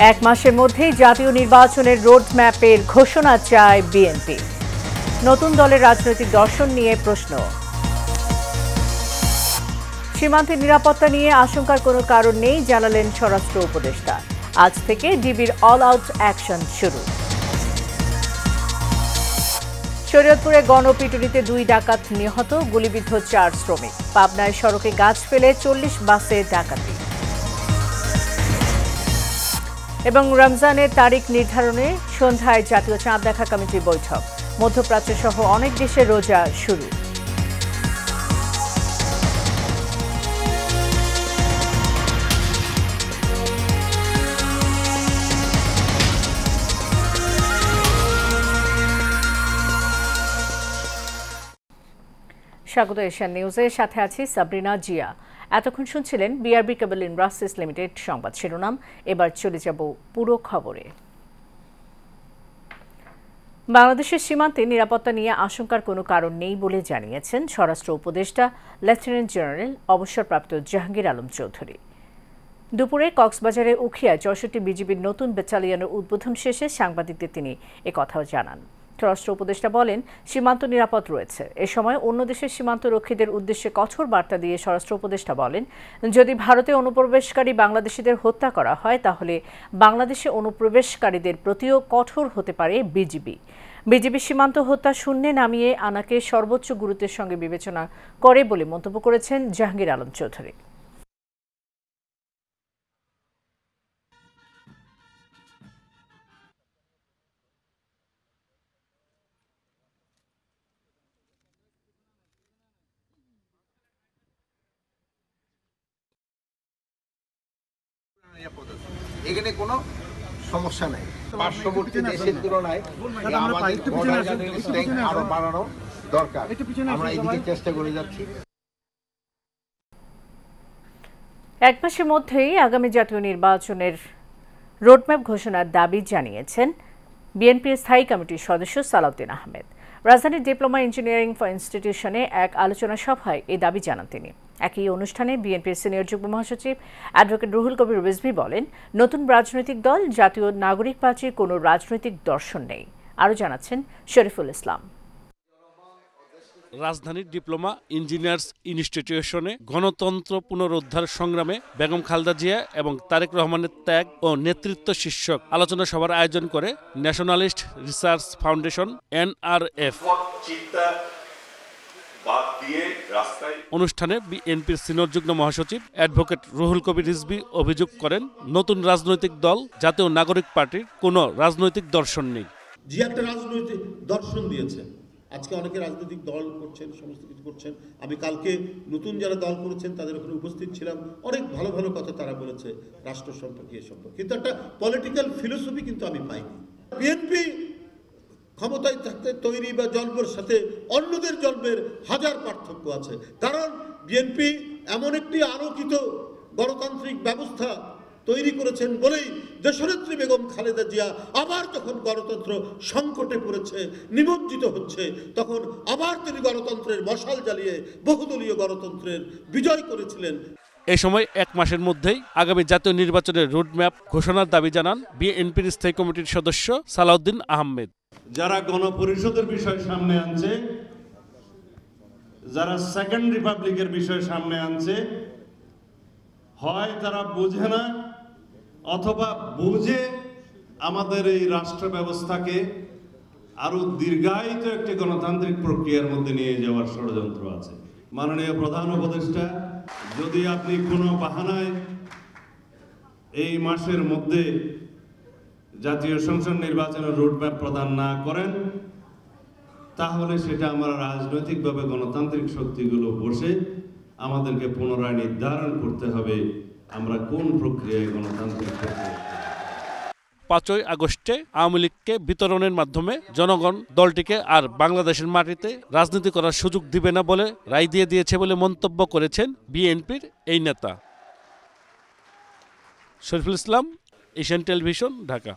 এক মাসের মধ্যেই জাতীয় নির্বাচনের রোডম্যাপের ঘোষণা চায় বিএনপি। নতুন দলের রাজনৈতিক দর্শন নিয়ে প্রশ্ন। সীমান্তের নিরাপত্তা নিয়ে আশঙ্কার কোনো কারণ নেই জানালেন স্বরাষ্ট্র উপদেষ্টা। আজ থেকে ডিবির অল আউট অ্যাকশন শুরু। শরীয়তপুরে গণপিটুনিতে 2 ডাকাত নিহত, গুলিবিদ্ধ 4 শ্রমিক। পাবনায় সড়কে গাছ ফেলে 40 বাসে ডাকাতি। এবং রমজানের তারিখ নির্ধারণে সন্ধ্যায় জাতীয় চাঁদ দেখা কমিটির বৈঠক। মধ্যপ্রাচ্য সহ অনেক দেশে রোজা শুরু। স্বাগত এশিয়ান নিউজের সাথে আছি সাবরিনা জিয়া। এতক্ষণ শুনছিলেন বিআরবি কেবল ইন্ডাস্ট্রিজ লিমিটেড সংবাদ শিরোনাম। এবার চলে যাব পুরো খবরে। বাংলাদেশের সীমান্তে নিরাপত্তা নিয়ে আশঙ্কার কোনো কারণ নেই বলে জানিয়েছেন স্বরাষ্ট্র উপদেষ্টা লেফটেন্যান্ট জেনারেল অবসরপ্রাপ্ত জাহাঙ্গীর আলম চৌধুরী। দুপুরে কক্সবাজারে উখিয়ায় 64 বিজিবির নতুন ব্যাটালিয়নের উদ্বোধন শেষে সাংবাদিকদের তিনি একথাও জানান। স্বরাষ্ট্র উপদেষ্টা বলেন, সীমান্ত নিরাপদ রয়েছে। এ সময় অন্য দেশের সীমান্ত রক্ষীদের উদ্দেশ্যে কঠোর বার্তা দিয়ে স্বরাষ্ট্র উপদেষ্টা বলেন, যদি ভারতে অনুপ্রবেশকারী বাংলাদেশিদের হত্যা করা হয় তাহলে বাংলাদেশে অনুপ্রবেশকারীদের প্রতিও কঠোর হতে পারে বিজিবি। বিজিবি সীমান্ত হত্যা শূন্যে নামিয়ে আনাকে সর্বোচ্চ গুরুত্বের সঙ্গে বিবেচনা করে বলে মন্তব্য করেছেন জাহাঙ্গীর আলম চৌধুরী। এখানে কোনো সমস্যা নাই। পার্শ্ববর্তী দেশের তুলনায় আরো বাড়ানো দরকার। আমরা এদিকে চেষ্টা করে যাচ্ছি। এক মাসের মধ্যেই আগামী জাতীয় নির্বাচনের রোডম্যাপ ঘোষণার দাবি জানিয়েছেন বিএনপির স্থায়ী কমিটির সদস্য সালাউদ্দিন আহমেদ। রাজধানীর ডিপ্লোমা ইঞ্জিনিয়ারিং ইনস্টিটিউশনে এক আলোচনা সভায় এই দাবি জানান তিনি। একই অনুষ্ঠানে বিএনপির সিনিয়র যুগ্ম মহাসচিব অ্যাডভোকেট রুহুল কবির রিজভী বলেন, নতুন রাজনৈতিক দল জাতীয় নাগরিক পার্টির কোনো রাজনৈতিক দর্শন নেই। আরও জানাচ্ছেন শরীফুল ইসলাম। রাজধানীর ডিপ্লোমা ইঞ্জিনিয়ার্স ইনস্টিটিউশনে গণতন্ত্র পুনরুদ্ধার সংগ্রামে বেগম খালেদা জিয়া এবং তারেক রহমানের ত্যাগ ও নেতৃত্ব শীর্ষক আলোচনা সভার আয়োজন করে ন্যাশনালিস্ট রিসার্চ ফাউন্ডেশন NRF। অনুষ্ঠানে বিএনপির সিনিয়র যুগ্ম মহাসচিব অ্যাডভোকেট রুহুল কবির রিজভী অভিযোগ করেন, নতুন রাজনৈতিক দল জাতীয় নাগরিক পার্টির কোনো রাজনৈতিক দর্শন নেই। যে একটা রাজনৈতিক দর্শন দিয়েছে, আজকে অনেকে রাজনৈতিক দল করছেন, সমস্ত কিছু করছেন। আমি কালকে নতুন যারা দল করেছেন তাদের ওখানে উপস্থিত ছিলাম। অনেক ভালো ভালো কথা তারা বলেছে রাষ্ট্র সম্পর্কে, এ সম্পর্কে, কিন্তু একটা পলিটিক্যাল ফিলোসফি কিন্তু আমি পাইনি। বিএনপি ক্ষমতায় থাকতে তৈরি বা জন্মের সাথে অন্যদের জন্মের হাজার পার্থক্য আছে। কারণ বিএনপি এমন একটি আলোকিত গণতান্ত্রিক ব্যবস্থা তৈরি করেছেন বলেই দেশনেত্রী বেগম খালেদা জিয়া আবার যখন গণতন্ত্র সংকটে পড়েছে, নিমজ্জিত হচ্ছে, তখন আবার তিনি গণতন্ত্রের মশাল জ্বালিয়ে বহুদলীয় গণতন্ত্রের বিজয় করেছিলেন। এই সময় এক মাসের মধ্যেই আগামী জাতীয় নির্বাচনের রোডম্যাপ ঘোষণার দাবি জানান বিএনপির স্থায়ী কমিটির সদস্য সালাউদ্দিন আহমেদ। যারা গণপরিষদের বিষয় সামনে আনছে, যারা সেকেন্ড রিপাবলিকের বিষয় সামনে আনছে, হয় তারা বুঝে না অথবা বুঝে আমাদের এই রাষ্ট্র ব্যবস্থাকে আরো দীর্ঘায়িত একটি গণতান্ত্রিক প্রক্রিয়ার মধ্যে নিয়ে যাওয়ার ষড়যন্ত্র আছে। মাননীয় প্রধান উপদেষ্টা, যদি আপনি কোনো বাহানায় এই মাসের মধ্যে জাতীয় সংসদ নির্বাচনের রোডম্যাপ প্রদান না করেন, তাহলে সেটা আমরা রাজনৈতিকভাবে গণতান্ত্রিক শক্তিগুলো বসে আমাদেরকে পুনরায় নির্ধারণ করতে হবে আমরা কোন প্রক্রিয়ায় গণতান্ত্রিক প্রক্রিয়া। 5ই আগস্টে আওয়ামী লীগকে বিতরণের মাধ্যমে জনগণ দলটিকে আর বাংলাদেশের মাটিতে রাজনীতি করার সুযোগ দিবে না বলে রায় দিয়ে দিয়েছে বলে মন্তব্য করেছেন বিএনপির এই নেতা। Shariful Islam, Asian television, Dhaka.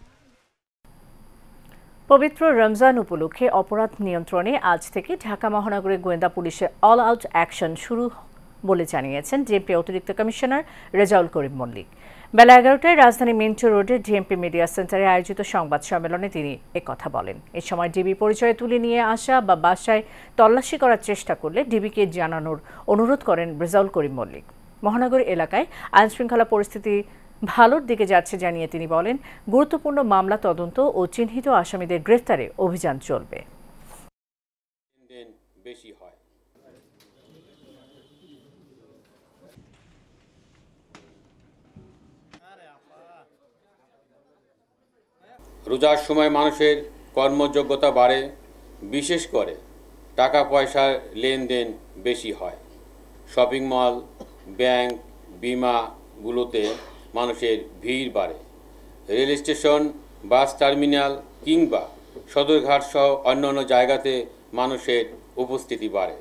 পবিত্র রমজান উপলক্ষে অপরাধ নিয়ন্ত্রণে আজ থেকে ঢাকা মহানগরের গোয়েন্দা পুলিশের অল আউট অ্যাকশন শুরু বলে জানিয়েছেন ডিএমপি অতিরিক্ত কমিশনার রেজাউল করিম মল্লিক। বেলা 11টায় রাজধানী মিন্টো রোডের ডিএমপি মিডিয়া সেন্টারে আয়োজিত সংবাদ সম্মেলনে তিনি একথা বলেন। এ সময় ডিবি পরিচয় তুলে নিয়ে আসা বা বাসায় তল্লাশি করার চেষ্টা করলে ডিবিকে জানানোর অনুরোধ করেন রেজাউল করিম মল্লিক। মহানগর এলাকায় আইনশৃঙ্খলা পরিস্থিতি ভালোর দিকে যাচ্ছে জানিয়ে তিনি বলেন, গুরুত্বপূর্ণ মামলা তদন্ত ও চিহ্নিত আসামিদের গ্রেফতারে অভিযান চলবে। বেশি হয়। রোজার সময় মানুষের কর্মযোগ্যতা বাড়ে, বিশেষ করে টাকা পয়সার লেনদেন বেশি হয়। শপিং মল, ব্যাংক, বিমাগুলোতে মানুষের ভিড় বাড়ে। রেল স্টেশন, বাস টার্মিনাল কিংবা সদরঘাট সহ অন্যান্য জায়গাতে মানুষের উপস্থিতি বাড়ে।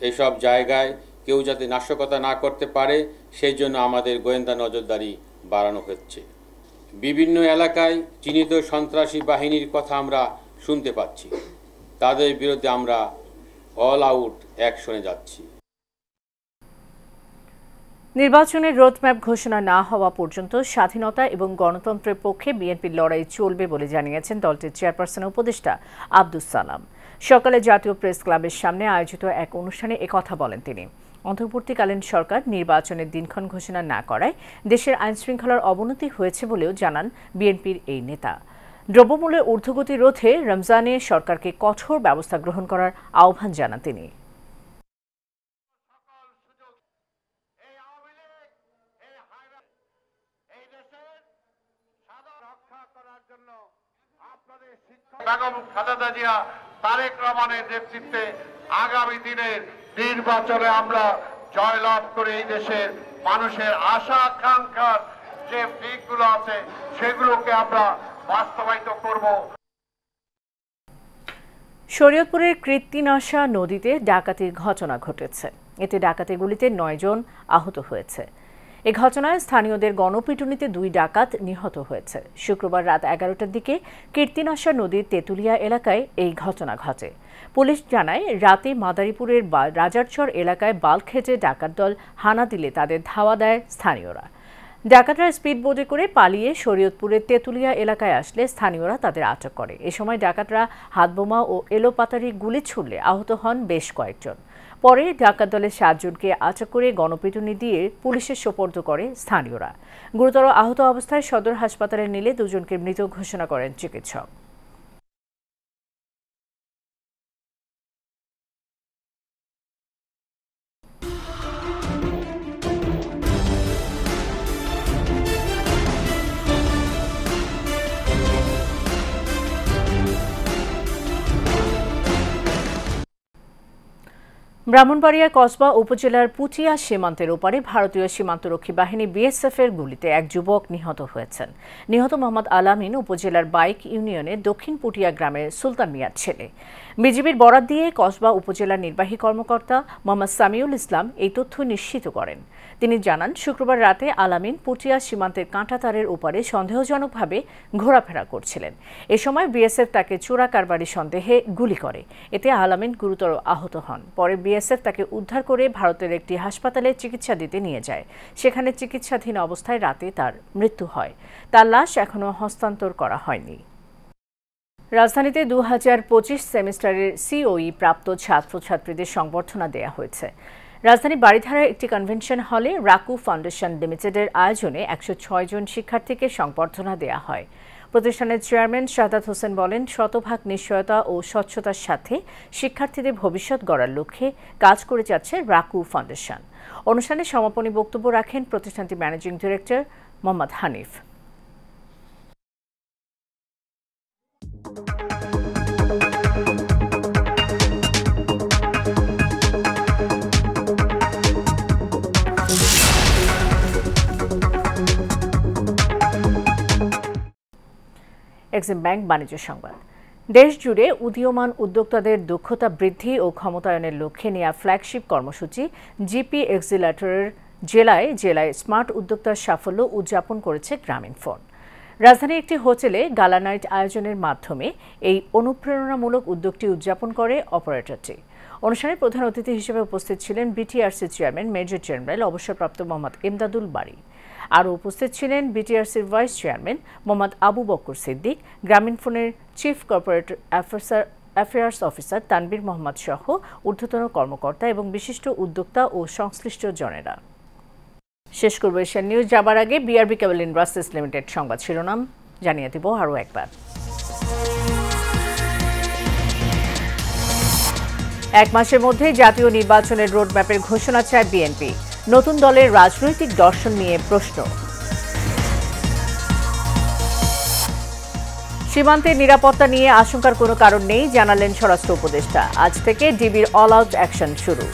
এসব জায়গায় কেউ যাতে নাশকতা না করতে পারে সেই জন্য আমাদের গোয়েন্দা নজরদারি বাড়ানো হচ্ছে। বিভিন্ন এলাকায় চিহ্নিত সন্ত্রাসী বাহিনীর কথা আমরা শুনতে পাচ্ছি। তাদের বিরুদ্ধে আমরা অল আউট অ্যাকশনে যাচ্ছি। নির্বাচনের রোডম্যাপ ঘোষণা না হওয়া পর্যন্ত স্বাধীনতা এবং গণতন্ত্রের পক্ষে বিএনপির লড়াই চলবে বলে জানিয়েছেন দলটির চেয়ারপারসন উপদেষ্টা আব্দুস সালাম। সকালে জাতীয় প্রেস ক্লাবের সামনে আয়োজিত এক অনুষ্ঠানে একথা বলেন তিনি। অন্তর্বর্তীকালীন সরকার নির্বাচনের দিনক্ষণ ঘোষণা না করায় দেশের আইনশৃঙ্খলার অবনতি হয়েছে বলেও জানান বিএনপির এই নেতা। দ্রব্যমূল্যের ঊর্ধ্বগতি রোধে রমজানে সরকারকে কঠোর ব্যবস্থা গ্রহণ করার আহ্বান জানান তিনি। বেগম খালেদা জিয়া, তারেক রহমানের নেতৃত্বে আগামী দিনের নির্বাচনে আমরা জয়লাভ করে এই দেশের মানুষের আশা আকাঙ্ক্ষার যে দিকগুলো আছে সেগুলোকে আমরা বাস্তবায়িত করব। শরীয়তপুরের কীর্তিনাশা নদীতে ডাকাতির ঘটনা ঘটেছে। এতে ডাকাতের গুলিতে 9 জন আহত হয়েছে। এ ঘটনায় স্থানীয়দের গণপিটুনিতে 2 ডাকাত নিহত হয়েছে। শুক্রবার রাত 11টার দিকে কীর্তিনাশা নদীর তেঁতুলিয়া এলাকায় এই ঘটনা ঘটে। পুলিশ জানায়, রাতে মাদারীপুরের রাজারচর এলাকায় বাল্কহেডে ডাকাত দল হানা দিলে তাদের ধাওয়া দেয় স্থানীয়রা। ডাকাতরা স্পিডবোটে করে পালিয়ে শরীয়তপুরের তেঁতুলিয়া এলাকায় আসলে স্থানীয়রা তাদের আটক করে। এ সময় ডাকাতরা হাতবোমা ও এলোপাতারি গুলি ছুড়লে আহত হন বেশ কয়েকজন। পরে ডাকাত দলের 7 জনকে আটক করে গণপিটুনি দিয়ে পুলিশের সোপর্দ করে স্থানীয়রা। গুরুতর আহত অবস্থায় সদর হাসপাতালে নিলে 2 জনকে মৃত ঘোষণা করেন চিকিৎসক। ব্রাহ্মণবাড়িয়া কসবা উপজেলার পুটিয়া সীমান্তের ওপারে ভারতীয় সীমান্তরক্ষী বাহিনী বিএসএফের গুলিতে এক যুবক নিহত হয়েছেন। নিহত মোহাম্মদ আলামিন উপজেলার বাইক ইউনিয়নের দক্ষিণ পুটিয়া গ্রামের সুলতান মিয়ার ছেলে। বিজিবির বরাত দিয়ে কসবা উপজেলার নির্বাহী কর্মকর্তা মোহাম্মদ সামিউল ইসলাম এই তথ্য নিশ্চিত করেন। তিনি জানান, শুক্রবার রাতে আলামিন পুটিয়া সীমান্তের কাঁটাতারের ওপারে সন্দেহজনকভাবে ঘোরাফেরা করছিলেন। এ সময় বিএসএফ তাকে চোরা কারবারি সন্দেহে গুলি করে। এতে আলামিন গুরুতর আহত হন। পরে বিএসএফ তাকে উদ্ধার করে ভারতের একটি হাসপাতালে চিকিৎসা দিতে নিয়ে যায়। সেখানে চিকিৎসাধীন অবস্থায় রাতে তার মৃত্যু হয়। তার লাশ এখনও হস্তান্তর করা হয়নি। রাজধানীতে 2025 সেমিস্টারের সিওই প্রাপ্ত ছাত্রছাত্রীদের সংবর্ধনা দেয়া হয়েছে। রাজধানী বাড়িধারার একটি কনভেনশন হলে রাকু ফাউন্ডেশন লিমিটেডের আয়োজনে 106 জন শিক্ষার্থীকে সংবর্ধনা দেয়া হয়। প্রতিষ্ঠানের চেয়ারম্যান শাহাদাত হোসেন বলেন, শতভাগ নিশ্চয়তা ও স্বচ্ছতার সাথে শিক্ষার্থীদের ভবিষ্যৎ গড়ার লক্ষ্যে কাজ করে যাচ্ছে রাকু ফাউন্ডেশন। অনুষ্ঠানে সমাপনী বক্তব্য রাখেন প্রতিষ্ঠানটির managing director Mohammad Hanif. Exim bank বাণিজ্য সংবাদ। দেশ জুড়ে উদীয়মান উদ্যোক্তাদের দক্ষতা বৃদ্ধি ও ক্ষমতায়নের লক্ষ্যে নেওয়া ফ্ল্যাগশিপ কর্মসূচি জিপি এক্সিলারেটরের জেলায় জেলায় স্মার্ট উদ্যোক্তার সাফল্য উদযাপন করেছে গ্রামীণফোন। রাজধানীর একটি হোটেলে গালা নাইট আয়োজনের মাধ্যমে এই অনুপ্রেরণামূলক উদ্যোগটি উদযাপন করে অপারেটরটি। অনুষ্ঠানে প্রধান অতিথি হিসেবে উপস্থিত ছিলেন বিটিআরসি চেয়ারম্যান মেজর জেনারেল অবসরপ্রাপ্ত মোহাম্মদ ইমদাদুল বারী। আরও উপস্থিত ছিলেন বিটিআরসির ভাইস চেয়ারম্যান মোহাম্মদ আবু বকর সিদ্দিক, গ্রামীণফোনের chief corporate affairs officer Tanvir Mohammad সহ ঊর্ধ্বতন কর্মকর্তা এবং বিশিষ্ট উদ্যোক্তা ও সংশ্লিষ্ট জনেরা। শেষ করব এশিয়ান নিউজ যাবার আগে বিআরবি কেবল ইন্ডাস্ট্রিজ লিমিটেড সংবাদ শিরোনাম জানিয়ে দেব আরও একবার। 1 মাসের মধ্যে জাতীয় নির্বাচনের রোডম্যাপের ঘোষণা চায় বিএনপি। নতুন দলের রাজনৈতিক দর্শন নিয়ে প্রশ্ন। সীমান্তের নিরাপত্তা নিয়ে আশঙ্কার কোনো কারণ নেই জানালেন স্বরাষ্ট্র উপদেষ্টা। আজ থেকে ডিবির অল আউট অ্যাকশন শুরু।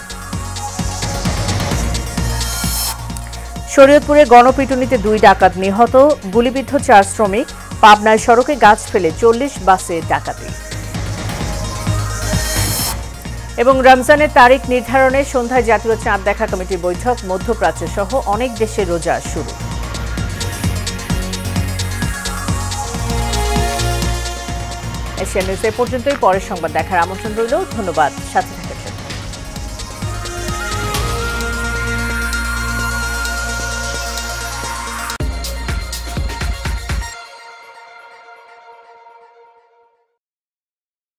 শরীয়তপুরে গণপিটুনিতে 2 ডাকাত নিহত, গুলিবিদ্ধ 4 শ্রমিক। পাবনায় সড়কে গাছ ফেলে 40 বাসে ডাকাতি। এবং রমজানের তারিখ নির্ধারণে সন্ধ্যায় জাতীয় চাঁদ দেখা কমিটির বৈঠক। মধ্যপ্রাচ্য সহ অনেক দেশে রোজা শুরু। এশিয়ান নিউজ এ পর্যন্তই। পরের সংবাদ দেখার আমন্ত্রণ রইল। ধন্যবাদ। সাথে